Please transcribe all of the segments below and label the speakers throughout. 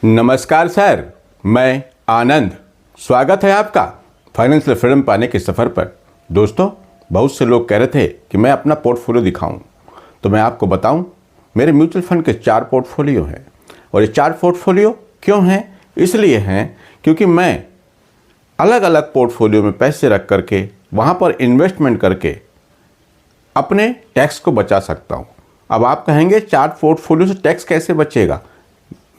Speaker 1: नमस्कार सर, मैं आनंद। स्वागत है आपका फाइनेंशियल फ्रीडम पाने के सफ़र पर। दोस्तों, बहुत से लोग कह रहे थे कि मैं अपना पोर्टफोलियो दिखाऊं, तो मैं आपको बताऊं, मेरे म्यूचुअल फंड के 4 पोर्टफोलियो हैं। और ये 4 पोर्टफोलियो क्यों हैं? इसलिए हैं क्योंकि मैं अलग अलग पोर्टफोलियो में पैसे रख करके वहाँ पर इन्वेस्टमेंट करके अपने टैक्स को बचा सकता हूँ। अब आप कहेंगे 4 पोर्टफोलियो से टैक्स कैसे बचेगा?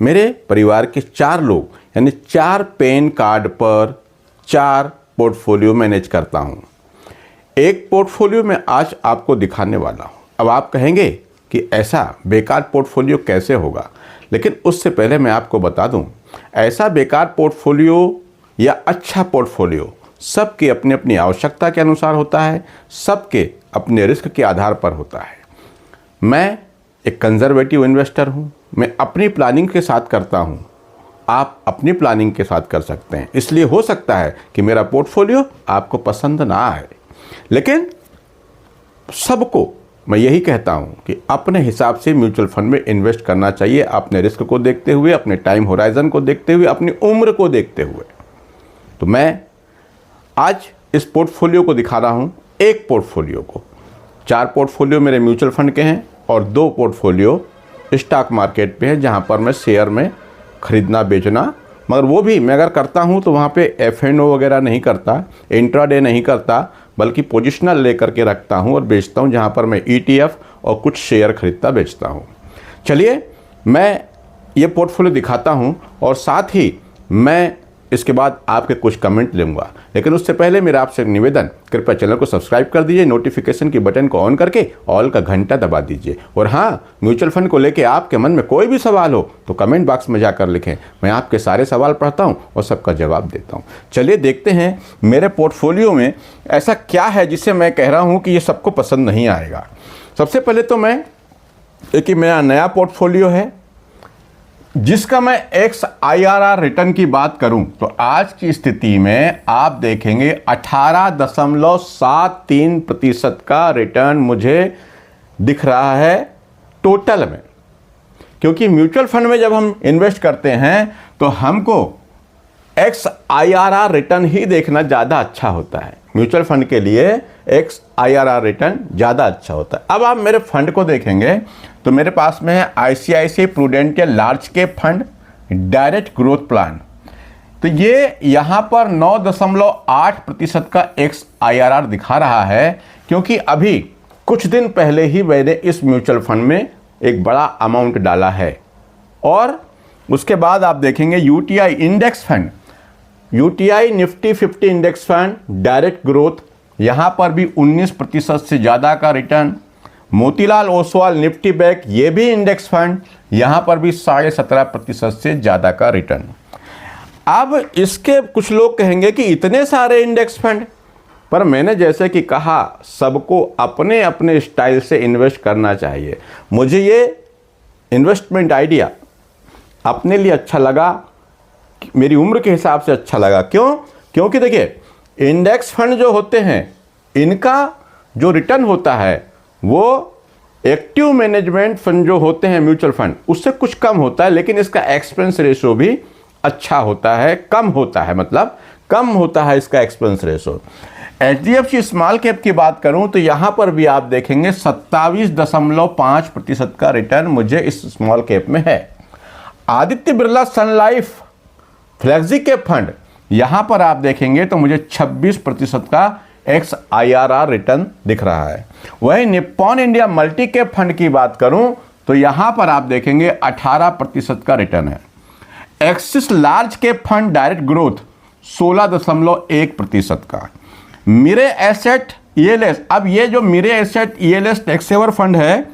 Speaker 1: मेरे परिवार के 4 लोग यानी 4 पैन कार्ड पर 4 पोर्टफोलियो मैनेज करता हूँ। एक पोर्टफोलियो में आज आपको दिखाने वाला हूँ। अब आप कहेंगे कि ऐसा बेकार पोर्टफोलियो कैसे होगा, लेकिन उससे पहले मैं आपको बता दूँ, ऐसा बेकार पोर्टफोलियो या अच्छा पोर्टफोलियो सबके अपनी अपनी आवश्यकता के अनुसार होता है, सबके अपने रिस्क के आधार पर होता है। मैं एक कंजर्वेटिव इन्वेस्टर हूँ, मैं अपनी प्लानिंग के साथ करता हूँ, आप अपनी प्लानिंग के साथ कर सकते हैं। इसलिए हो सकता है कि मेरा पोर्टफोलियो आपको पसंद ना आए, लेकिन सबको मैं यही कहता हूँ कि अपने हिसाब से म्यूचुअल फंड में इन्वेस्ट करना चाहिए, अपने रिस्क को देखते हुए, अपने टाइम होराइजन को देखते हुए, अपनी उम्र को देखते हुए। तो मैं आज इस पोर्टफोलियो को दिखा रहा हूँ, एक पोर्टफोलियो को। 4 पोर्टफोलियो मेरे म्यूचुअल फंड के हैं और 2 पोर्टफोलियो स्टॉक मार्केट पे है, जहाँ पर मैं शेयर में ख़रीदना बेचना, मगर वो भी मैं अगर करता हूँ तो वहाँ पे F&O वगैरह नहीं करता, इंट्राडे नहीं करता, बल्कि पोजिशनल लेकर के रखता हूँ और बेचता हूँ, जहाँ पर मैं ETF और कुछ शेयर खरीदता बेचता हूँ। चलिए मैं ये पोर्टफोलियो दिखाता हूँ और साथ ही मैं इसके बाद आपके कुछ कमेंट लूँगा। लेकिन उससे पहले मेरा आपसे निवेदन, कृपया चैनल को सब्सक्राइब कर दीजिए, नोटिफिकेशन की बटन को ऑन करके ऑल का घंटा दबा दीजिए। और हाँ, म्यूचुअल फंड को लेके आपके मन में कोई भी सवाल हो तो कमेंट बॉक्स में जाकर लिखें, मैं आपके सारे सवाल पढ़ता हूँ और सबका जवाब देता हूँ। चलिए देखते हैं मेरे पोर्टफोलियो में ऐसा क्या है जिसे मैं कह रहा हूँ कि ये सबको पसंद नहीं आएगा। सबसे पहले तो मैं एक मेरा नया पोर्टफोलियो है जिसका मैं XIRR रिटर्न की बात करूं तो आज की स्थिति में आप देखेंगे 18.73% का रिटर्न मुझे दिख रहा है टोटल में। क्योंकि म्यूचुअल फंड में जब हम इन्वेस्ट करते हैं तो हमको XIRR रिटर्न ही देखना ज़्यादा अच्छा होता है। म्यूचुअल फंड के लिए XIRR रिटर्न ज़्यादा अच्छा होता है। अब आप मेरे फंड को देखेंगे तो मेरे पास में है ICICI Prudential large cap fund direct growth plan. तो ये यहाँ पर 9.8% का XIRR दिखा रहा है, क्योंकि अभी कुछ दिन पहले ही मैंने इस म्यूचुअल फंड में एक बड़ा अमाउंट डाला है। और उसके बाद आप देखेंगे UTI index fund, UTI Nifty 50 index fund direct growth, यहाँ पर भी 19% से ज़्यादा का return. Motilal Oswal Nifty bank, ये भी इंडेक्स फंड, यहाँ पर भी 17.5% से ज़्यादा का रिटर्न। अब इसके कुछ लोग कहेंगे कि इतने सारे इंडेक्स फंड, पर मैंने जैसे कि कहा, सबको अपने अपने स्टाइल से इन्वेस्ट करना चाहिए। मुझे ये इन्वेस्टमेंट आइडिया अपने लिए अच्छा लगा, मेरी उम्र के हिसाब से अच्छा लगा। क्यों? क्योंकि देखिए, इंडेक्स फंड जो होते हैं इनका जो रिटर्न होता है वो एक्टिव मैनेजमेंट फंड जो होते हैं म्यूचुअल फंड उससे कुछ कम होता है, लेकिन इसका एक्सपेंस रेशो भी अच्छा होता है, कम होता है, मतलब कम होता है इसका expense ratio. HDFC small cap की बात करूं तो यहां पर भी आप देखेंगे 27.5% का रिटर्न मुझे इस स्मॉल कैप में है। आदित्य बिरला सन लाइफ फ्लेक्सी कैप फंड, यहां पर आप देखेंगे तो मुझे 26% का XIRR रिटर्न दिख रहा है। वहीं Nippon India multi cap fund की बात करूं तो यहां पर आप देखेंगे 18% का रिटर्न है। Axis large cap fund direct growth 16.1% का। मिरे एसेट ELS, अब ये जो Mirae asset ELS tax saver fund है,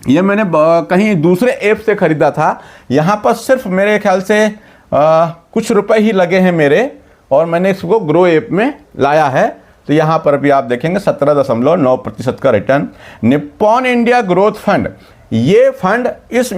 Speaker 1: ये मैंने कहीं दूसरे ऐप से खरीदा था। यहाँ पर सिर्फ मेरे ख्याल से कुछ रुपए ही लगे हैं मेरे, और मैंने इसको ग्रो ऐप में लाया है। तो यहाँ पर भी आप देखेंगे 17.9% का return. Nippon India growth fund, ये फंड इस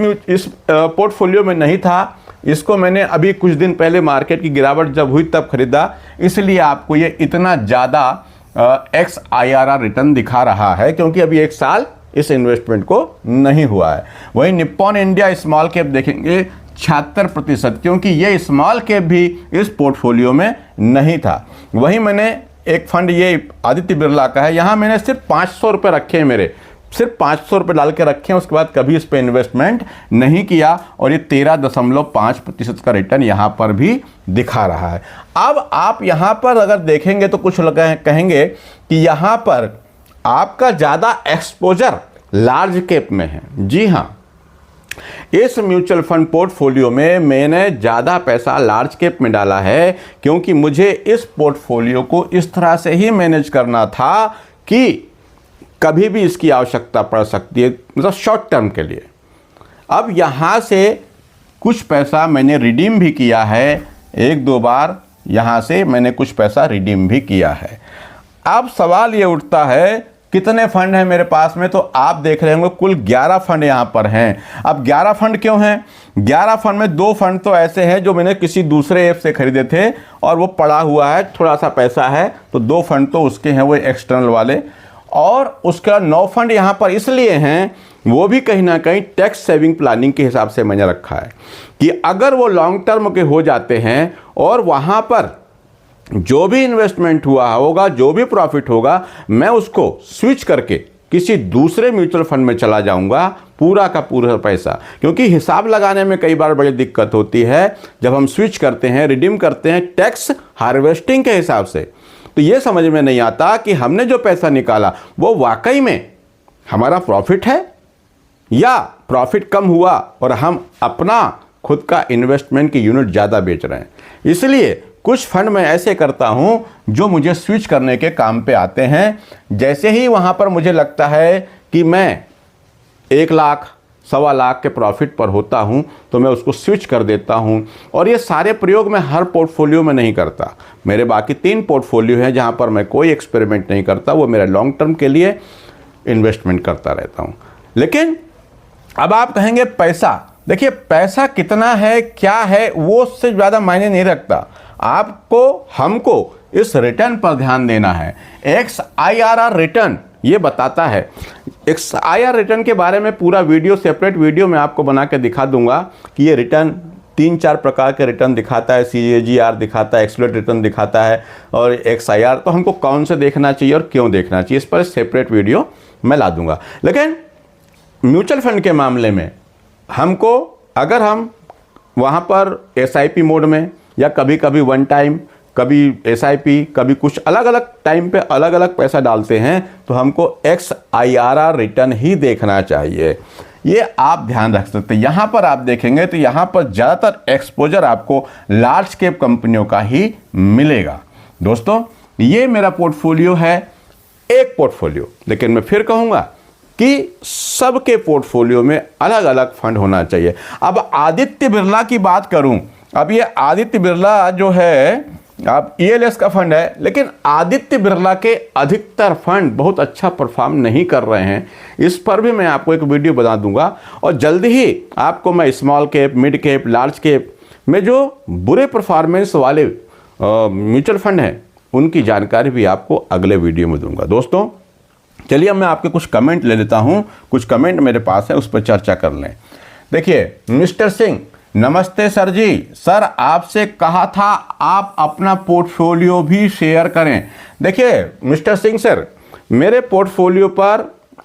Speaker 1: पोर्टफोलियो में नहीं था, इसको मैंने अभी कुछ दिन पहले मार्केट की गिरावट जब हुई तब खरीदा, इसलिए आपको ये इतना ज़्यादा XIRR रिटर्न दिखा रहा है, क्योंकि अभी 1 साल इस इन्वेस्टमेंट को नहीं हुआ है। वहीं निप्पॉन इंडिया स्मॉल कैप देखेंगे 76%, क्योंकि ये स्मॉल कैप भी इस पोर्टफोलियो में नहीं था। वहीं मैंने एक फंड ये आदित्य बिरला का है, यहाँ मैंने सिर्फ 500 रुपये रखे हैं, मेरे सिर्फ 500 रुपये डाल के रखे हैं, उसके बाद कभी इस पर इन्वेस्टमेंट नहीं किया और ये 13.5% का रिटर्न यहाँ पर भी दिखा रहा है। अब आप यहाँ पर अगर देखेंगे तो कुछ लोग कहेंगे कि यहाँ पर आपका ज़्यादा एक्सपोजर लार्ज कैप में है। जी हाँ, इस म्यूचुअल फंड पोर्टफोलियो में मैंने ज़्यादा पैसा लार्ज कैप में डाला है, क्योंकि मुझे इस पोर्टफोलियो को इस तरह से ही मैनेज करना था कि कभी भी इसकी आवश्यकता पड़ सकती है, मतलब शॉर्ट टर्म के लिए। अब यहाँ से कुछ पैसा मैंने रिडीम भी किया है, 1-2 बार यहाँ से मैंने कुछ पैसा रिडीम भी किया है। अब सवाल ये उठता है कितने फंड हैं मेरे पास में, तो आप देख रहे होंगे कुल 11 फंड यहाँ पर हैं। अब 11 फंड क्यों हैं? 11 फंड में 2 फंड तो ऐसे हैं जो मैंने किसी दूसरे ऐप से खरीदे थे और वो पड़ा हुआ है, थोड़ा सा पैसा है, तो 2 फंड तो उसके हैं, वो एक्सटर्नल वाले। और उसके बाद 9 फंड यहाँ पर इसलिए हैं, वो भी कहीं ना कहीं टैक्स सेविंग प्लानिंग के हिसाब से मैंने रखा है कि अगर वो लॉन्ग टर्म के हो जाते हैं और वहाँ पर जो भी इन्वेस्टमेंट हुआ होगा, जो भी प्रॉफिट होगा, मैं उसको स्विच करके किसी दूसरे म्यूचुअल फंड में चला जाऊंगा, पूरा का पूरा पैसा। क्योंकि हिसाब लगाने में कई बार बड़ी दिक्कत होती है जब हम स्विच करते हैं, रिडीम करते हैं टैक्स हार्वेस्टिंग के हिसाब से, तो ये समझ में नहीं आता कि हमने जो पैसा निकाला वो वाकई में हमारा प्रॉफिट है या प्रॉफिट कम हुआ और हम अपना खुद का इन्वेस्टमेंट की यूनिट ज़्यादा बेच रहे हैं। इसलिए कुछ फंड मैं ऐसे करता हूं जो मुझे स्विच करने के काम पे आते हैं। जैसे ही वहां पर मुझे लगता है कि मैं 1 लाख, 1.25 लाख के प्रॉफिट पर होता हूं, तो मैं उसको स्विच कर देता हूं। और ये सारे प्रयोग मैं हर पोर्टफोलियो में नहीं करता। मेरे बाकी 3 पोर्टफोलियो हैं जहां पर मैं कोई एक्सपेरिमेंट नहीं करता, वो मेरा लॉन्ग टर्म के लिए इन्वेस्टमेंट करता रहता हूं। लेकिन अब आप कहेंगे पैसा, देखिए पैसा कितना है, क्या है, वो उससे ज़्यादा मायने नहीं रखता। आपको, हमको इस रिटर्न पर ध्यान देना है। XIRR रिटर्न ये बताता है। XIRR रिटर्न के बारे में पूरा वीडियो, सेपरेट वीडियो मैं आपको बना के दिखा दूंगा कि ये रिटर्न 3-4 प्रकार के रिटर्न दिखाता है। CAGR दिखाता है, एक्सक्लूड रिटर्न दिखाता है और XIR, तो हमको कौन से देखना चाहिए और क्यों देखना चाहिए, इस पर सेपरेट वीडियो मैं ला दूंगा। लेकिन म्यूचुअल फंड के मामले में हमको, अगर हम वहाँ पर SIP मोड में या कभी कभी वन टाइम, कभी SIP, कभी कुछ अलग अलग टाइम पे अलग अलग पैसा डालते हैं, तो हमको XIRR रिटर्न ही देखना चाहिए। ये आप ध्यान रख सकते हैं। यहाँ पर आप देखेंगे तो यहाँ पर ज़्यादातर एक्सपोजर आपको लार्ज कैप कंपनियों का ही मिलेगा। दोस्तों, ये मेरा पोर्टफोलियो है, एक पोर्टफोलियो। लेकिन मैं फिर कहूँगा कि सबके पोर्टफोलियो में अलग अलग फंड होना चाहिए। अब आदित्य बिरला की बात करूं, अब ये आदित्य बिरला जो है, अब ELS का फंड है, लेकिन आदित्य बिरला के अधिकतर फंड बहुत अच्छा परफॉर्म नहीं कर रहे हैं। इस पर भी मैं आपको एक वीडियो बना दूंगा और जल्दी ही आपको मैं small cap, mid cap, large cap में जो बुरे परफॉर्मेंस वाले म्यूचुअल फंड हैं उनकी जानकारी भी आपको अगले वीडियो में दूंगा। दोस्तों, चलिए मैं आपके कुछ कमेंट ले लेता हूं। कुछ कमेंट मेरे पास है, उस पर चर्चा कर लें। देखिए, मिस्टर सिंह, नमस्ते सर जी। सर, आपसे कहा था आप अपना पोर्टफोलियो भी शेयर करें। देखिए मिस्टर सिंह सर, मेरे पोर्टफोलियो पर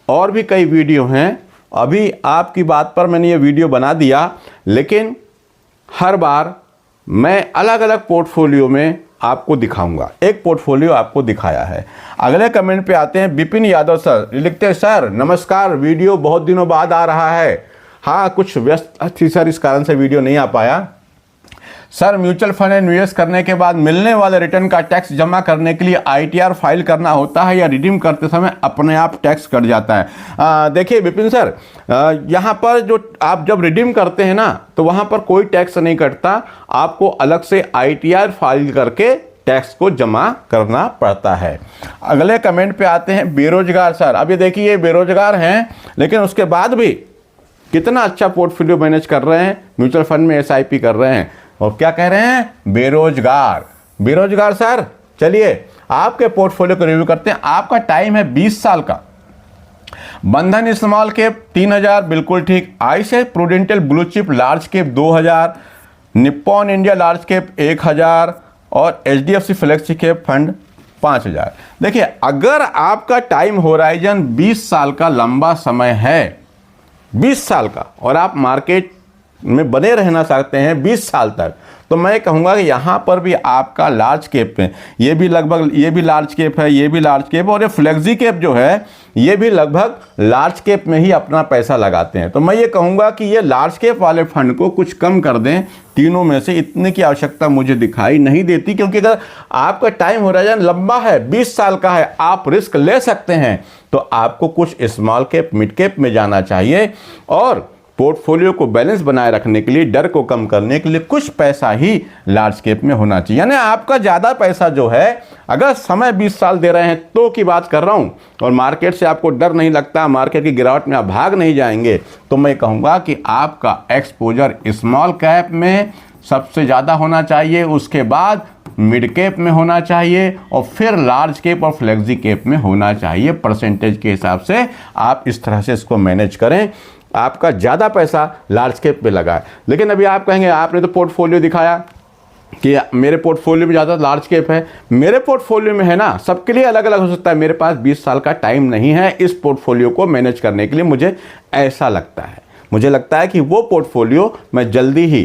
Speaker 1: और भी कई वीडियो हैं। अभी आपकी बात पर मैंने ये वीडियो बना दिया, लेकिन हर बार मैं अलग अलग पोर्टफोलियो में आपको दिखाऊंगा। एक पोर्टफोलियो आपको दिखाया है। अगले कमेंट पे आते हैं विपिन यादव सर, लिखते हैं सर नमस्कार, वीडियो बहुत दिनों बाद आ रहा है। हाँ, कुछ व्यस्त थी सर, इस कारण से वीडियो नहीं आ पाया। सर, म्यूचुअल फंड में निवेश करने के बाद मिलने वाले रिटर्न का टैक्स जमा करने के लिए ITR फाइल करना होता है या रिडीम करते समय अपने आप टैक्स कट जाता है? देखिए विपिन सर, यहाँ पर जो आप जब रिडीम करते हैं ना, तो वहाँ पर कोई टैक्स नहीं कटता। आपको अलग से ITR फाइल करके टैक्स को जमा करना पड़ता है। अगले कमेंट पे आते हैं बेरोजगार सर। अब ये देखिए, ये बेरोजगार हैं, लेकिन उसके बाद भी कितना अच्छा पोर्टफोलियो मैनेज कर रहे हैं, म्यूचुअल फंड में SIP कर रहे हैं, और क्या कह रहे हैं? बेरोजगार। बेरोजगार सर, चलिए आपके पोर्टफोलियो को रिव्यू करते हैं। आपका टाइम है 20 साल का, बंधन स्मॉल कैप 3000 बिल्कुल ठीक। ICI prudential blue chip large cap 2000, Nippon India large cap 1000 और एचडीएफसी फ्लेक्सी कैप फंड 5000। देखिए, अगर आपका टाइम होराइजन 20 साल का लंबा समय है, 20 साल का, और आप मार्केट में बने रहना चाहते हैं 20 साल तक, तो मैं कहूँगा कि यहाँ पर भी आपका लार्ज कैप में, ये भी लगभग, ये भी लार्ज कैप है, ये भी लार्ज कैप, और ये फ्लेक्सी कैप जो है ये भी लगभग लार्ज कैप में ही अपना पैसा लगाते हैं। तो मैं ये कहूँगा कि ये लार्ज कैप वाले फंड को कुछ कम कर दें, तीनों में से इतने की आवश्यकता मुझे दिखाई नहीं देती, क्योंकि अगर आपका टाइम होराइजन लंबा है, 20 साल का है, आप रिस्क ले सकते हैं, तो आपको कुछ स्मॉल कैप मिड कैप में जाना चाहिए और पोर्टफोलियो को बैलेंस बनाए रखने के लिए, डर को कम करने के लिए कुछ पैसा ही लार्ज कैप में होना चाहिए। यानी आपका ज़्यादा पैसा जो है, अगर समय 20 साल दे रहे हैं तो की बात कर रहा हूं, और मार्केट से आपको डर नहीं लगता, मार्केट की गिरावट में आप भाग नहीं जाएंगे, तो मैं कहूँगा कि आपका एक्सपोजर स्मॉल कैप में सबसे ज़्यादा होना चाहिए, उसके बाद मिड कैप में होना चाहिए, और फिर लार्ज कैप और फ्लेक्सी कैप में होना चाहिए। परसेंटेज के हिसाब से आप इस तरह से इसको मैनेज करें। आपका ज़्यादा पैसा लार्ज कैप पे लगा है, लेकिन अभी आप कहेंगे आपने तो पोर्टफोलियो दिखाया कि मेरे पोर्टफोलियो में ज़्यादा लार्ज कैप है। मेरे पोर्टफोलियो में है ना, सबके लिए अलग अलग हो सकता है। मेरे पास 20 साल का टाइम नहीं है इस पोर्टफोलियो को मैनेज करने के लिए। मुझे ऐसा लगता है, मुझे लगता है कि वो पोर्टफोलियो मैं जल्दी ही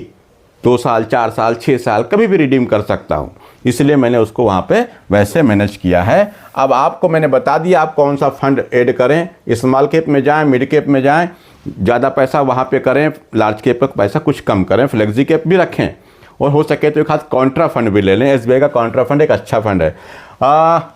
Speaker 1: 2 साल, 4 साल, 6 साल कभी भी रिडीम कर सकता हूँ, इसलिए मैंने उसको वहाँ पे वैसे मैनेज किया है। अब आपको मैंने बता दिया आप कौन सा फंड ऐड करें, स्मॉल कैप में जाएं, मिड कैप में जाएं, ज़्यादा पैसा वहाँ पे करें, लार्ज कैप का पैसा कुछ कम करें, फ्लेक्सी कैप भी रखें, और हो सके तो एक खास कॉन्ट्रा फंड भी ले लें। एसबीआई का कॉन्ट्रा फंड एक अच्छा फंड है।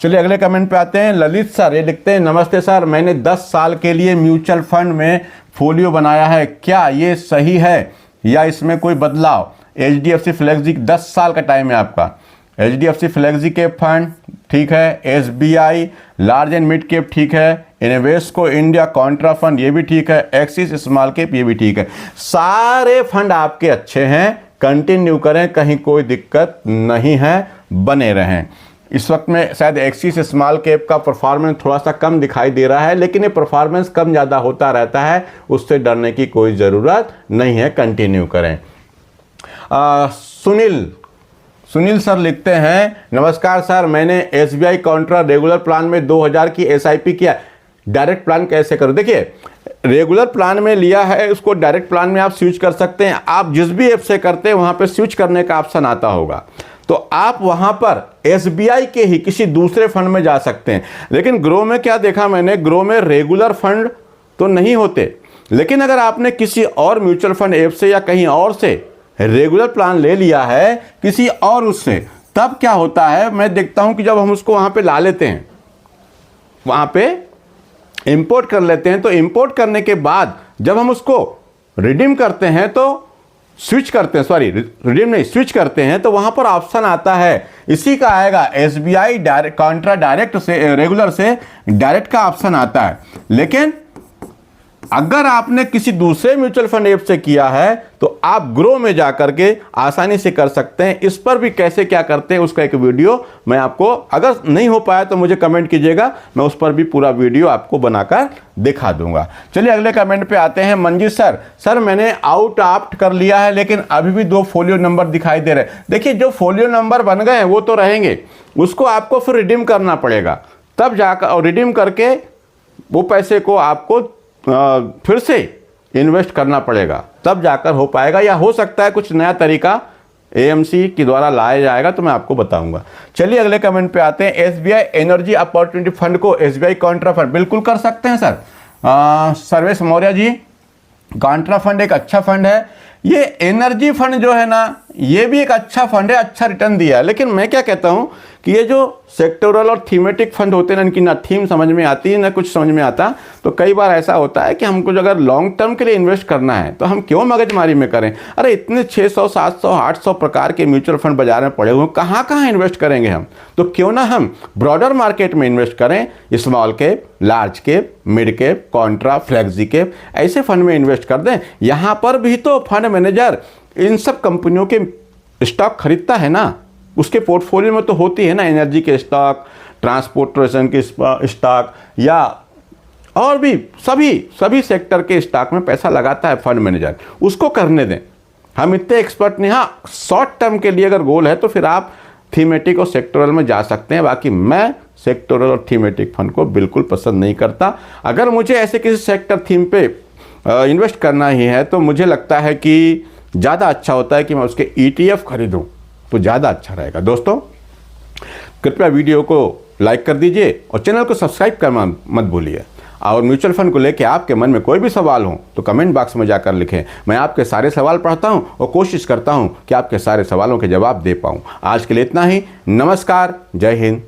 Speaker 1: चलिए अगले कमेंट पे आते हैं। ललित सर ये लिखते हैं, नमस्ते सर, मैंने 10 साल के लिए म्यूचुअल फंड में फोलियो बनाया है, क्या ये सही है या इसमें कोई बदलाव? एचडीएफसी फ्लेक्सी 10 साल का टाइम है आपका। एचडीएफसी फ्लेक्सी कैप फंड ठीक है, SBI large and mid cap ठीक है, इन्वेस्को इंडिया कॉन्ट्रा फंड ये भी ठीक है, एक्सिस स्मॉल कैप ये भी ठीक है। सारे फंड आपके अच्छे हैं, कंटिन्यू करें, कहीं कोई दिक्कत नहीं है, बने रहें। इस वक्त में शायद एक्सिस स्मॉल कैप का परफॉर्मेंस थोड़ा सा कम दिखाई दे रहा है, लेकिन ये परफॉर्मेंस कम ज़्यादा होता रहता है, उससे डरने की कोई ज़रूरत नहीं है, कंटिन्यू करें। सुनील सर लिखते हैं, नमस्कार सर, मैंने एसबीआई कॉन्ट्रा रेगुलर प्लान में 2000 की एसआईपी किया, डायरेक्ट प्लान कैसे करूं? देखिए, रेगुलर प्लान में लिया है, उसको डायरेक्ट प्लान में आप स्विच कर सकते हैं। आप जिस भी ऐप से करते हैं वहां पे स्विच करने का ऑप्शन आता होगा, तो आप वहां पर एसबीआई के ही किसी दूसरे फंड में जा सकते हैं। लेकिन ग्रो में क्या देखा मैंने, ग्रो में रेगुलर फंड तो नहीं होते, लेकिन अगर आपने किसी और म्यूचुअल फंड ऐप से या कहीं और से रेगुलर प्लान ले लिया है किसी और उससे, तब क्या होता है, मैं देखता हूं कि जब हम उसको वहां पे ला लेते हैं, वहां पे इंपोर्ट कर लेते हैं, तो इंपोर्ट करने के बाद जब हम उसको रिडीम करते हैं तो स्विच करते हैं, सॉरी रिडीम नहीं, स्विच करते हैं, तो वहां पर ऑप्शन आता है, इसी का आएगा, एसबीआई डायरेक्ट कॉन्ट्रा डायरेक्ट से रेगुलर से डायरेक्ट का ऑप्शन आता है। लेकिन अगर आपने किसी दूसरे म्यूचुअल फंड ऐप से किया है तो आप ग्रो में जाकर के आसानी से कर सकते हैं। इस पर भी कैसे क्या करते हैं उसका एक वीडियो मैं आपको, अगर नहीं हो पाया तो मुझे कमेंट कीजिएगा, मैं उस पर भी पूरा वीडियो आपको बनाकर दिखा दूंगा। चलिए अगले कमेंट पे आते हैं। मंजीत सर मैंने आउट ऑप्ट कर लिया है, लेकिन अभी भी 2 फोलियो नंबर दिखाई दे रहे हैं। देखिए, जो फोलियो नंबर बन गए हैं वो तो रहेंगे, उसको आपको फिर रिडीम करना पड़ेगा, तब जाकर, और रिडीम करके वो पैसे को आपको फिर से इन्वेस्ट करना पड़ेगा, तब जाकर हो पाएगा, या हो सकता है कुछ नया तरीका एएमसी के द्वारा लाया जाएगा, तो मैं आपको बताऊंगा। चलिए अगले कमेंट पे आते हैं। एसबीआई एनर्जी अपॉर्चुनिटी फंड को एसबीआई कॉन्ट्रा फंड बिल्कुल कर सकते हैं sir. Sarvesh Maurya ji, Contra fund एक अच्छा फंड है। ये एनर्जी फंड जो है ना, ये भी एक अच्छा फंड है, अच्छा रिटर्न दिया है। लेकिन मैं क्या कहता हूं कि ये जो सेक्टोरल और थीमेटिक फंड होते हैं ना, इनकी ना थीम समझ में आती है ना कुछ समझ में आता, तो कई बार ऐसा होता है कि हमको अगर लॉन्ग टर्म के लिए इन्वेस्ट करना है तो हम क्यों मगजमारी में करें। अरे इतने 600, 700, 800 प्रकार के म्यूचुअल फंड बाजार में पड़े हुए, कहाँ कहाँ इन्वेस्ट करेंगे हम? तो क्यों ना हम ब्रॉडर मार्केट में इन्वेस्ट करें, small cap, large cap, mid cap, Contra, flexi cap, ऐसे फंड में इन्वेस्ट कर दें। यहाँ पर भी तो फंड मैनेजर इन सब कंपनियों के स्टॉक खरीदता है ना, उसके पोर्टफोलियो में तो होती है ना एनर्जी के स्टॉक, ट्रांसपोर्टेशन के स्टॉक, या और भी सभी सेक्टर के स्टॉक में पैसा लगाता है फंड मैनेजर, उसको करने दें। हम इतने एक्सपर्ट नहीं। हाँ, शॉर्ट टर्म के लिए अगर गोल है तो फिर आप थीमेटिक और सेक्टोरल में जा सकते हैं। बाकी मैं सेक्टोरल और थीमेटिक फंड को बिल्कुल पसंद नहीं करता। अगर मुझे ऐसे किसी सेक्टर थीम पे इन्वेस्ट करना ही है तो मुझे लगता है कि ज़्यादा अच्छा होता है कि मैं उसके ETF खरीदूं, तो ज़्यादा अच्छा रहेगा। दोस्तों, कृपया वीडियो को लाइक कर दीजिए और चैनल को सब्सक्राइब करना मत भूलिए। और म्यूचुअल फंड को लेकर आपके मन में कोई भी सवाल हो तो कमेंट बॉक्स में जाकर लिखें। मैं आपके सारे सवाल पढ़ता हूं और कोशिश करता हूं कि आपके सारे सवालों के जवाब दे पाऊं। आज के लिए इतना ही। नमस्कार, जय हिंद।